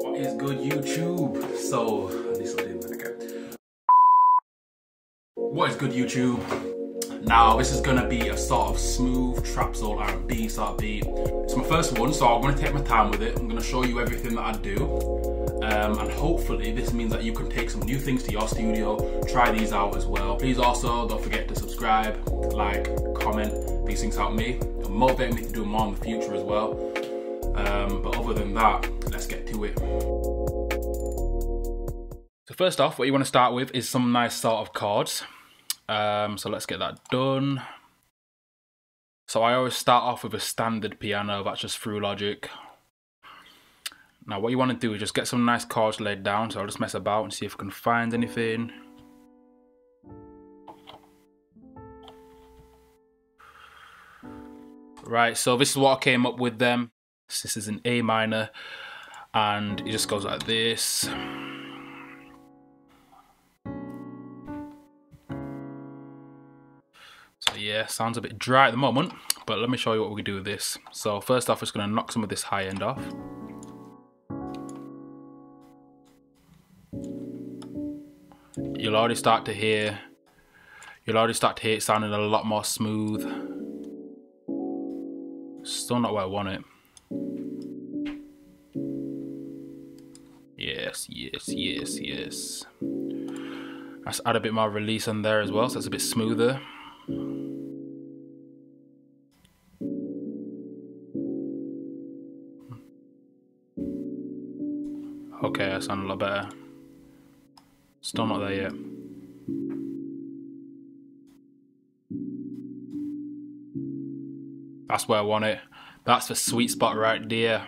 What is good, YouTube? So, this will do that again. What is good, YouTube? Now, this is gonna be a sort of smooth Trapsoul R&B sort of beat. It's my first one, so I'm gonna take my time with it. I'm gonna show you everything that I do. And hopefully this means that you can take some new things to your studio, try these out as well. Please also don't forget to subscribe, like, comment. These things help me. It'll motivate me to do more in the future as well. But other than that, let's get to it. So first off, what you want to start with is some nice sort of chords. So let's get that done. So I always start off with a standard piano, that's just through Logic. Now what you want to do is just get some nice chords laid down, so I'll just mess about and see if I can find anything. Right, so this is what I came up with them. This is an A minor, and it just goes like this. So yeah, sounds a bit dry at the moment, but let me show you what we can do with this. So first off, it's going to knock some of this high end off. You'll already start to hear it sounding a lot more smooth. Still not where I want it. Yes, yes, yes, yes. Let's add a bit more release on there as well, so it's a bit smoother. Okay, that sounds a lot better. Still not there yet. That's where I want it. That's the sweet spot right there.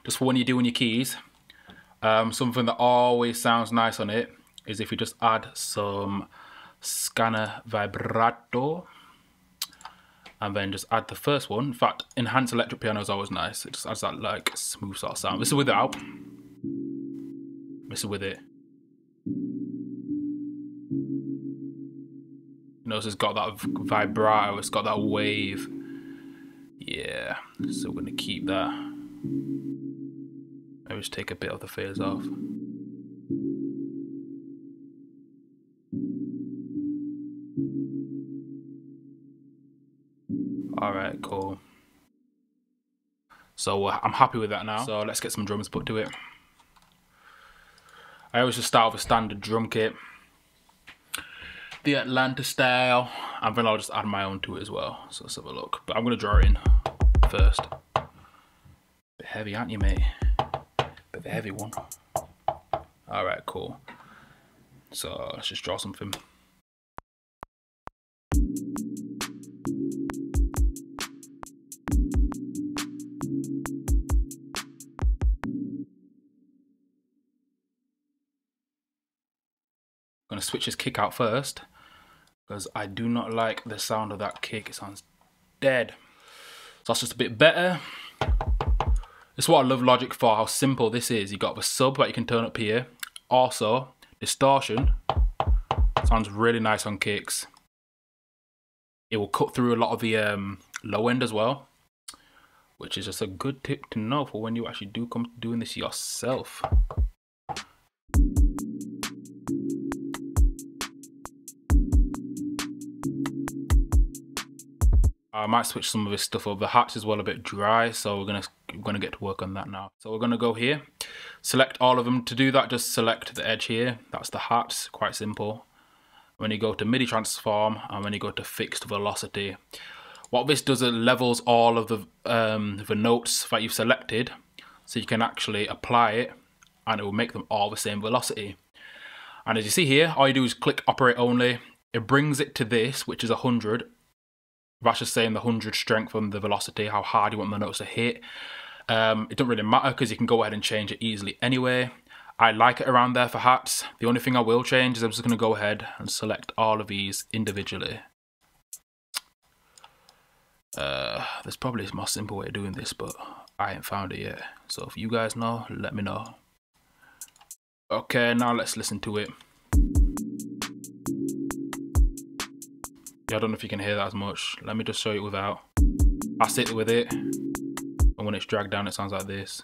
Just for when you're doing your keys, something that always sounds nice on it is if you just add some scanner vibrato, and then just add the first one. In fact, enhanced electric piano is always nice. It just adds that like smooth sort of sound. This is without. This is with it. You know, it's got that vibrato. It's got that wave. Yeah. So we're gonna keep that. Maybe just take a bit of the fades off. Alright, cool. So I'm happy with that now. So let's get some drums put to it. I always just start with a standard drum kit, the Atlanta style, and then I'll just add my own to it as well. So let's have a look. But I'm gonna draw it in first. Bit heavy, aren't you, mate? Bit of a heavy one. Alright, cool. So let's just draw something. I'm gonna switch his kick out first, because I do not like the sound of that kick. It sounds dead. So that's just a bit better. This is what I love Logic for, how simple this is. You got the sub that you can turn up here. Also, distortion sounds really nice on kicks. It will cut through a lot of the low end as well, which is just a good tip to know for when you actually do come to doing this yourself. I might switch some of this stuff up. The hatch is well a bit dry, so we're gonna get to work on that now. So we're gonna go here, select all of them. To do that, just select the edge here. That's the hat. Quite simple. When you go to MIDI transform and when you go to fixed velocity, what this does, it levels all of the notes that you've selected, so you can actually apply it, and it will make them all the same velocity. And as you see here, all you do is click operate only. It brings it to this, which is 100. That's just saying the 100 strength on the velocity, how hard you want the notes to hit. It doesn't really matter because you can go ahead and change it easily anyway. I like it around there for hats. The only thing I will change is I'm just going to go ahead and select all of these individually. There's probably a more simple way of doing this, but I ain't found it yet. So if you guys know, let me know. Okay, now let's listen to it. Yeah, I don't know if you can hear that as much. Let me just show you without. I sit with it, and when it's dragged down, it sounds like this.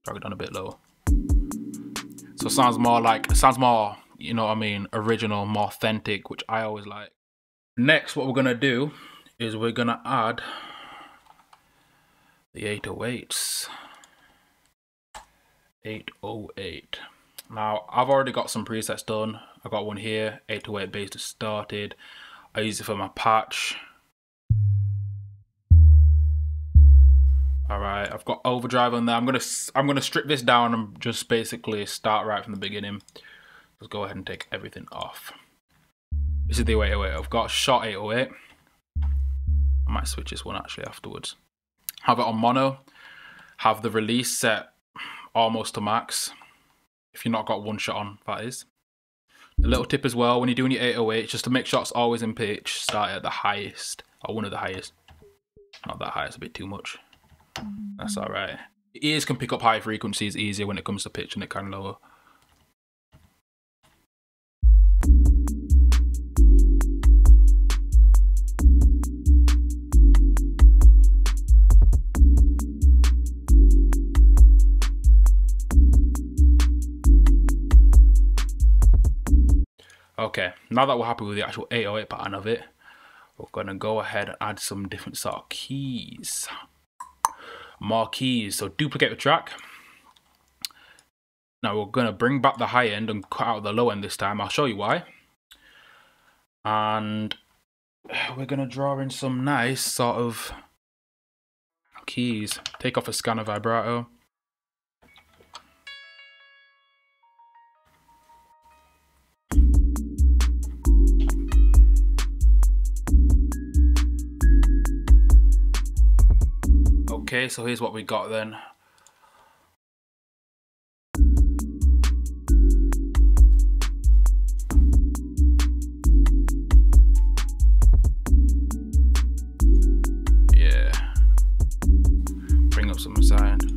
Drag it down a bit lower. So it sounds more like, you know what I mean, original, more authentic, which I always like. Next, what we're gonna do is we're gonna add the 808s. 808. Now, I've already got some presets done. I got one here, 808 bass just started. I use it for my patch. All right, I've got overdrive on there. I'm gonna strip this down and just basically start right from the beginning. Let's go ahead and take everything off. This is the 808. I've got a shot 808. I might switch this one actually afterwards. Have it on mono. Have the release set almost to max. If you've not got one shot on, that is. A little tip as well, when you're doing your 808, just to make sure it's always in pitch, start at the highest, or one of the highest. Not that high, it's a bit too much. That's alright. Ears can pick up high frequencies easier when it comes to pitch, and it can lower. Okay, now that we're happy with the actual 808 pattern of it, we're gonna go ahead and add some different sort of keys. More keys, so duplicate the track. Now we're gonna bring back the high end and cut out the low end this time. I'll show you why. And we're gonna draw in some nice sort of keys. Take off a scanner vibrato. Okay, so here's what we got then. Yeah. Bring up some sound.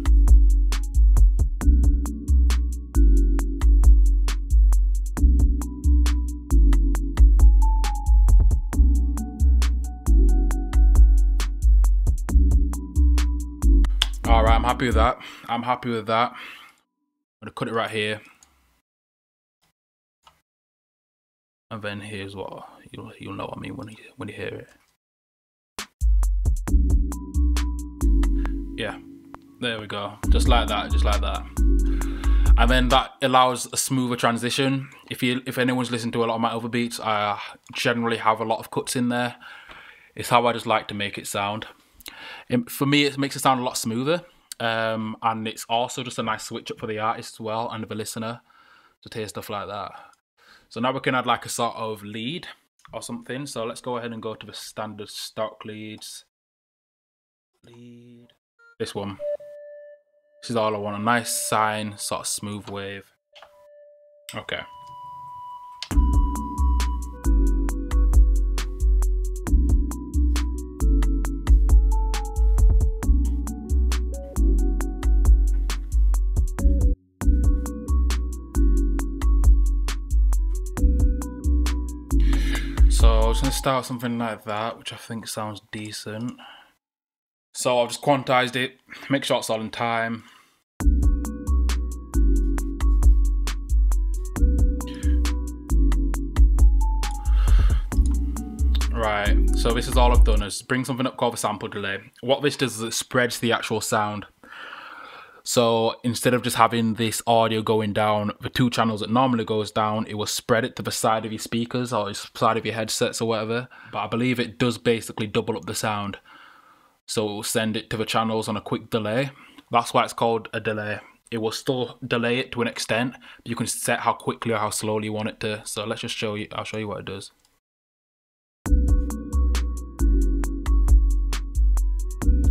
Alright, I'm happy with that. I'm happy with that. I'm gonna cut it right here. And then here's what you'll know what I mean when you hear it. Yeah, there we go. Just like that, just like that. And then that allows a smoother transition. If anyone's listened to a lot of my other beats, I generally have a lot of cuts in there. It's how I just like to make it sound. For me, it makes it sound a lot smoother, and it's also just a nice switch up for the artist as well and the listener to hear stuff like that. So now we can add like a sort of lead or something. So let's go ahead and go to the standard stock leads. Lead. This one. This is all I want, a nice sine, sort of smooth wave. Okay. So I was going to start something like that, which I think sounds decent. So I've just quantized it, make sure it's all in time. Right, so this is all I've done is bring something up called the sample delay. What this does is it spreads the actual sound. So instead of just having this audio going down the two channels it normally goes down, it will spread it to the side of your speakers or the side of your headsets or whatever. But I believe it does basically double up the sound. So it will send it to the channels on a quick delay. That's why it's called a delay. It will still delay it to an extent, but you can set how quickly or how slowly you want it to. So let's just show you, I'll show you what it does.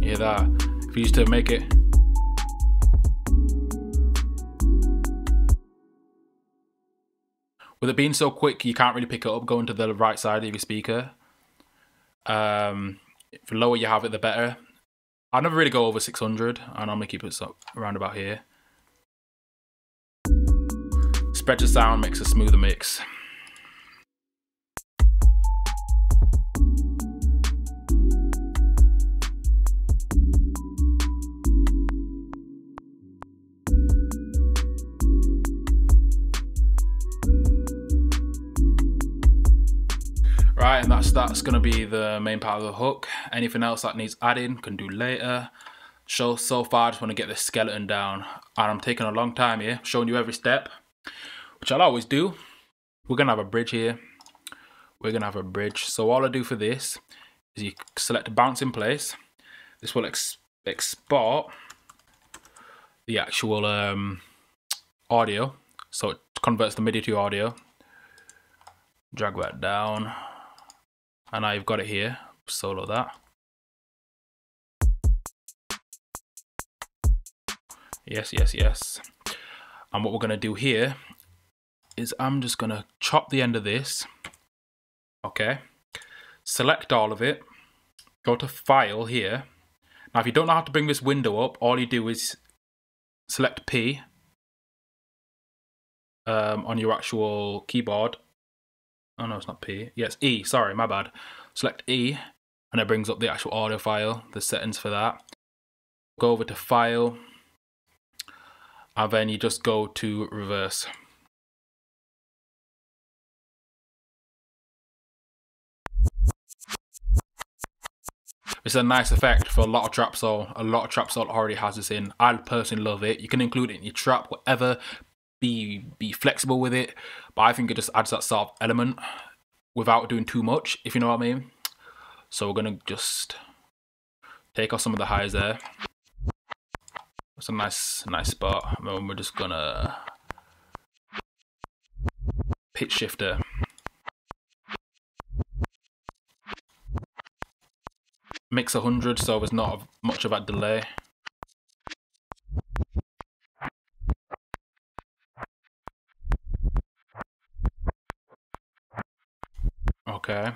You hear that? If you used to make it. With it being so quick, you can't really pick it up going to the right side of your speaker. The lower you have it, the better. I never really go over 600. I normally keep it around about here. Spread the sound, makes a smoother mix. Right, and that's gonna be the main part of the hook. Anything else that needs adding, can do later. So far I just want to get this skeleton down, and I'm taking a long time here, showing you every step, which I'll always do. We're gonna have a bridge here. We're gonna have a bridge. So all I do for this is you select bounce in place. This will export the actual audio, so it converts the MIDI to audio. Drag that down, and now you've got it here. Solo that. Yes, yes, yes. And what we're gonna do here is I'm just gonna chop the end of this. Okay. Select all of it. Go to File here. Now, if you don't know how to bring this window up, all you do is select P on your actual keyboard. Oh no, it's not P. Yeah, it's E. Sorry, my bad. Select E, and it brings up the actual audio file, the settings for that. Go over to File, and then you just go to Reverse. It's a nice effect for a lot of Trapsoul. A lot of Trapsoul already has this in. I personally love it. You can include it in your trap, whatever. Be flexible with it. But I think it just adds that sort of element without doing too much, if you know what I mean. So we're gonna just take off some of the highs there. It's a nice spot. And then we're just gonna pitch shifter. Mix 100, so there's not much of that delay. Okay.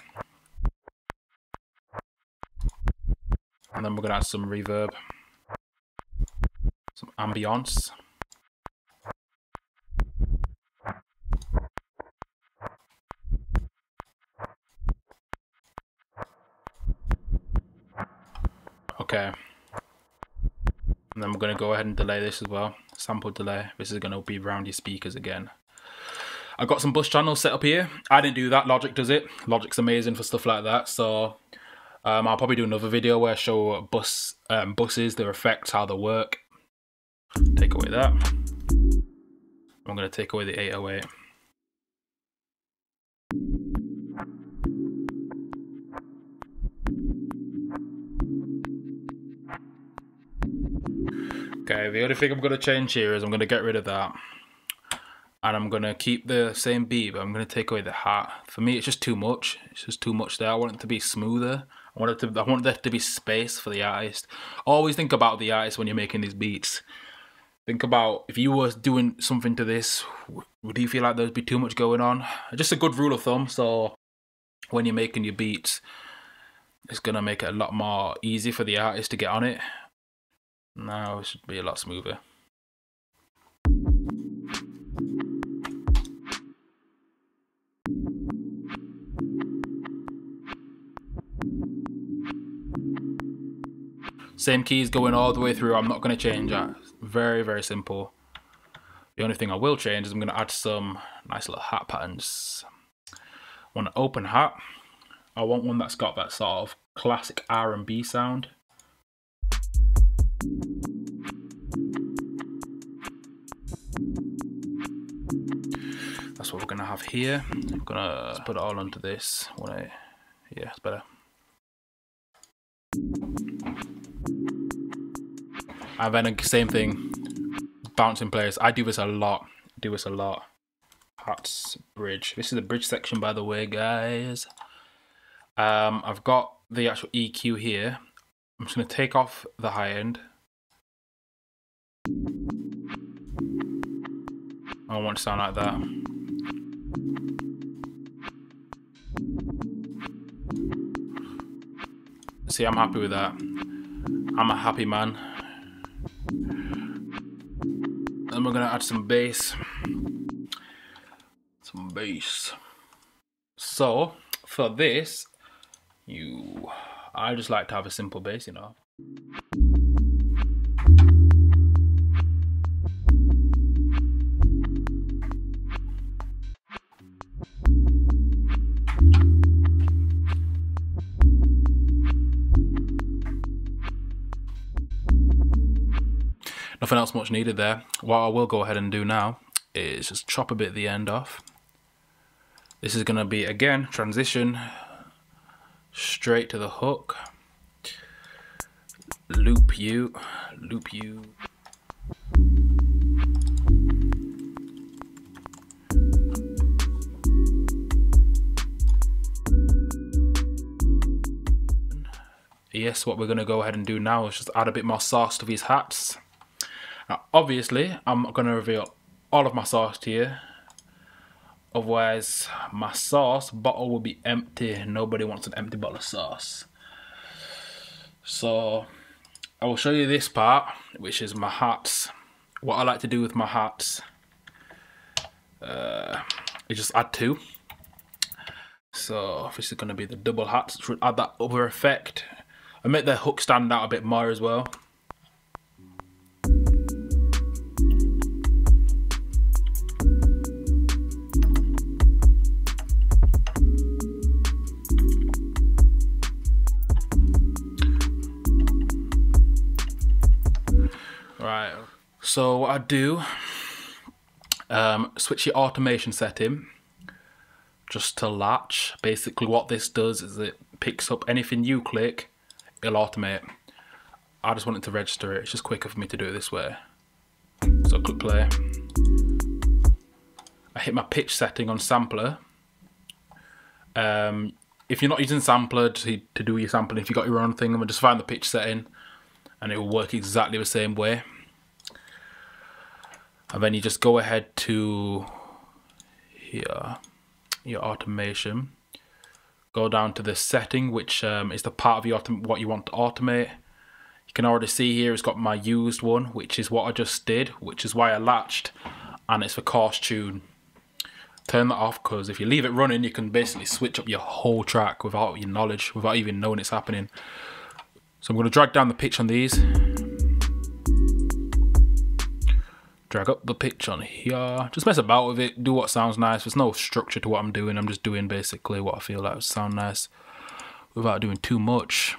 And then we're gonna add some reverb, some ambience. Okay. And then we're going to go ahead and delay this as well. Sample delay. This is going to be around your speakers again. I've got some bus channels set up here. I didn't do that. Logic does it. Logic's amazing for stuff like that. So I'll probably do another video where I show buses, their effects, how they work. Take away that. I'm going to take away the 808. Okay, the only thing I'm going to change here is I'm going to get rid of that. And I'm going to keep the same beat, but I'm going to take away the hat. For me, it's just too much. It's just too much there. I want it to be smoother. I want there to be space for the artist. Always think about the artist when you're making these beats. Think about if you were doing something to this, would you feel like there'd be too much going on? Just a good rule of thumb. So when you're making your beats, it's going to make it a lot more easy for the artist to get on it. Now it should be a lot smoother. Same keys going all the way through. I'm not going to change that. Very, very simple. The only thing I will change is I'm going to add some nice little hat patterns. I want an open hat. I want one that's got that sort of classic R&B sound. That's what we're going to have here. I'm going to put it all onto this. Yeah, it's better. And then same thing, bounce in place. I do this a lot. Hats, bridge. This is the bridge section, by the way, guys. I've got the actual EQ here. I'm just going to take off the high end. I don't want it to sound like that. See, I'm happy with that. I'm a happy man. Then we're gonna add some bass. So for this, I just like to have a simple bass, you know. Nothing else much needed there. What I will go ahead and do now is just chop a bit of the end off. This is going to be, again, transition straight to the hook. Loop you. Yes, what we're going to go ahead and do now is just add a bit more sauce to these hats. Now, obviously, I'm not going to reveal all of my sauce to you. Otherwise, my sauce bottle will be empty. Nobody wants an empty bottle of sauce. So, I will show you this part, which is my hats. What I like to do with my hats is just add two. So, this is going to be the double hats, which would add that other effect. And make the hook stand out a bit more as well. Right, so what I do, switch your automation setting just to latch. Basically what this does is it picks up anything you click, it'll automate. I just want it to register it. It's just quicker for me to do it this way. So click play. I hit my pitch setting on sampler. If you're not using sampler to do your sampling, if you got your own thing, then just find the pitch setting and it will work exactly the same way. And then you just go ahead to here, your automation. Go down to the setting, which is the part of what you want to automate. You can already see here it's got my used one, which is what I just did, which is why I latched, and it's for course tune. Turn that off, because if you leave it running, you can basically switch up your whole track without your knowledge, without even knowing it's happening. So I'm going to drag down the pitch on these. Drag up the pitch on here. Just mess about with it, do what sounds nice. There's no structure to what I'm doing. I'm just doing basically what I feel like would sound nice without doing too much.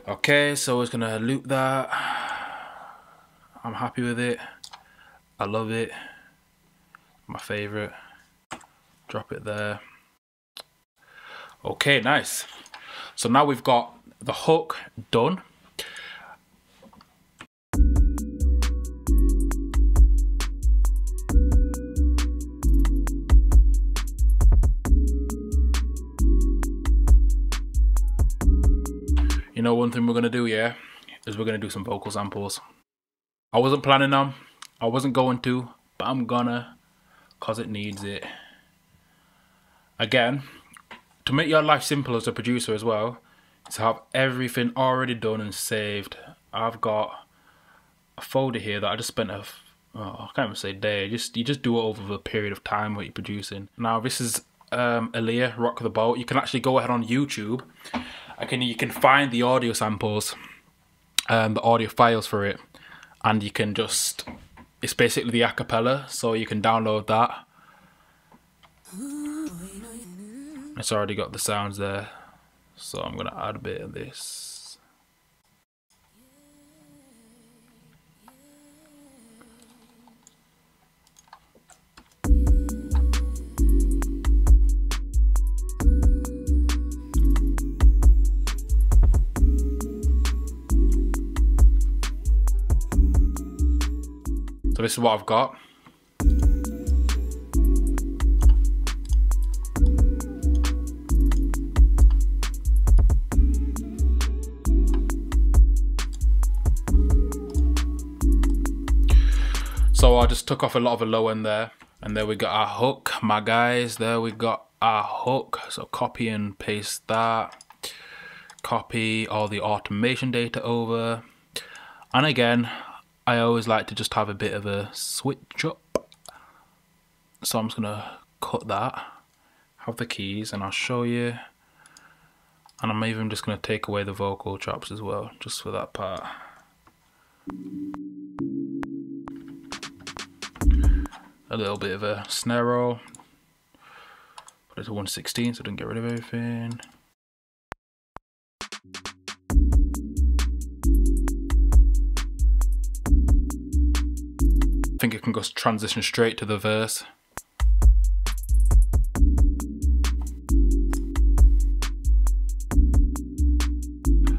Okay, so I was gonna loop that. I'm happy with it. I love it. My favorite. Drop it there. Okay, nice. So now we've got the hook done. You know, one thing we're going to do, yeah, is we're going to do some vocal samples. I wasn't planning on, I wasn't going to, but I'm gonna, cause it needs it. Again, to make your life simple as a producer as well, is to have everything already done and saved. I've got a folder here that I just spent I can't even say day, you just do it over a period of time what you're producing. Now this is Aaliyah, Rock the Boat. You can actually go ahead on YouTube. You can find the audio samples, the audio files for it, and you can just, it's basically the acapella, so you can download that. It's already got the sounds there, so I'm gonna add a bit of this. So this is what I've got. So I just took off a lot of the low end there, and there we got our hook, my guys. There we got our hook. So copy and paste that. Copy all the automation data over. And again, I always like to just have a bit of a switch up. So I'm just gonna cut that, have the keys, and I'll show you. And I'm even just gonna take away the vocal chops as well, just for that part. A little bit of a snare roll. Put it to 116 so I don't get rid of everything. think it can go transition straight to the verse.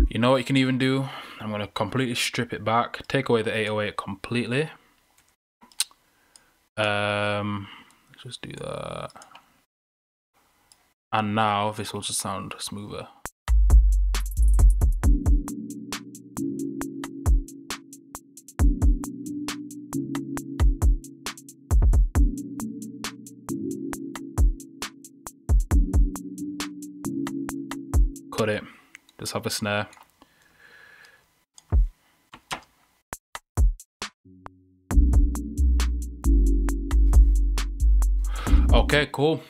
You know what you can even do? I'm going to completely strip it back, take away the 808 completely. Let's just do that. And now this will just sound smoother. Cut it, just have a snare. Okay, cool.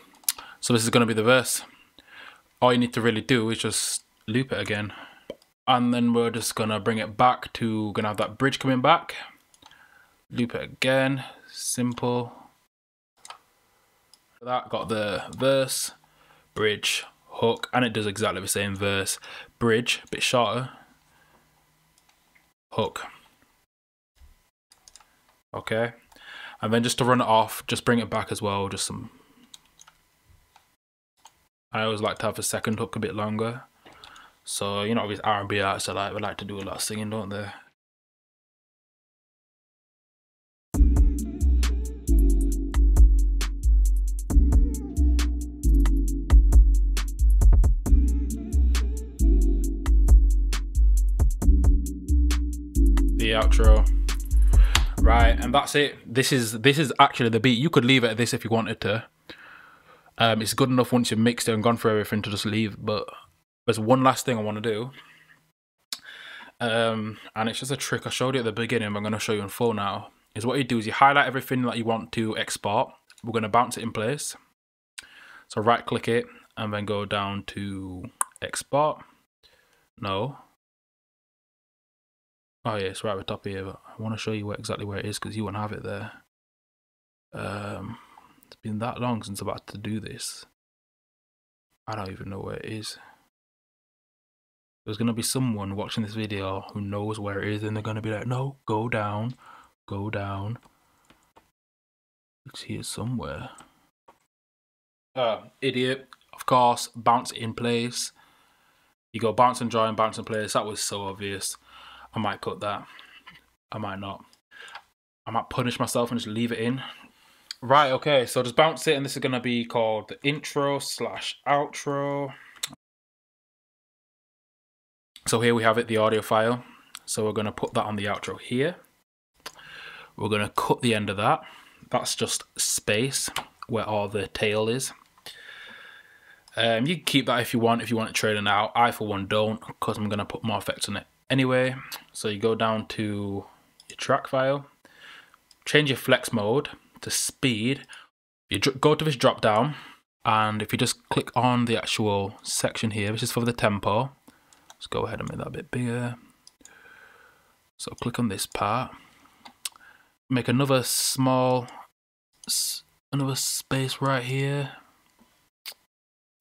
So this is going to be the verse. All you need to really do is just loop it again. And then we're just going to bring it back to, going to have that bridge coming back. Loop it again, simple. That got the verse, bridge, hook, and it does exactly the same. Verse, bridge, a bit shorter, hook. Okay, and then just to run it off, just bring it back as well, just some. I always like to have the second hook a bit longer. So, you know, these R&B artists they like to do a lot of singing, don't they? The outro. Right, and that's it. This is actually the beat. You could leave it at this if you wanted to. It's good enough once you've mixed it and gone through everything to just leave, but there's one last thing I want to do. And it's just a trick I showed you at the beginning, but I'm going to show you in full now. Is what you do is you highlight everything that you want to export. We're going to bounce it in place. So right click it and then go down to export. No. Oh yeah, it's right at the top here, but I want to show you exactly where it is because you won't have it there. It's been that long since I've had to do this. I don't even know where it is. There's going to be someone watching this video who knows where it is and they're going to be like, no, go down, go down. It's here somewhere. Idiot. Of course, bounce it in place. You go bounce and join, bounce in place. That was so obvious. I might cut that. I might not. I might punish myself and just leave it in. Right, okay, so just bounce it, and this is going to be called the intro / outro. So here we have it, the audio file. So we're going to put that on the outro here. We're going to cut the end of that. That's just space where all the tail is. You can keep that if you want to trade it out. I, for one, don't, because I'm going to put more effects on it anyway. So you go down to your track file, change your flex mode to speed. You go to this drop down, and if you just click on the actual section here, which is for the tempo, let's go ahead and make that a bit bigger. So click on this part, make another small, another space right here.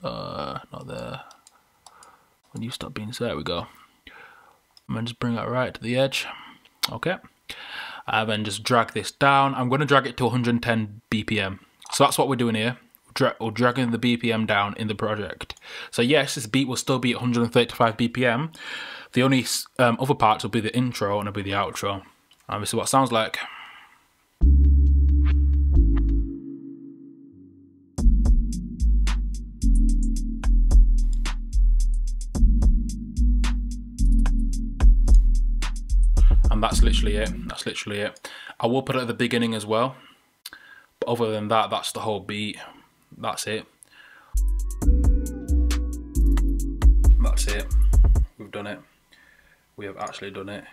Not there. When you stop being so, there we go. And then just bring that right to the edge. Okay. And then just drag this down. I'm going to drag it to 110 BPM. So that's what we're doing here. We're dragging the BPM down in the project. So yes, this beat will still be at 135 BPM. The only other parts will be the intro and it'll be the outro. And this is what it sounds like. And that's literally it. That's literally it. I will put it at the beginning as well. But other than that, that's the whole beat. That's it. That's it. We've done it. We have actually done it.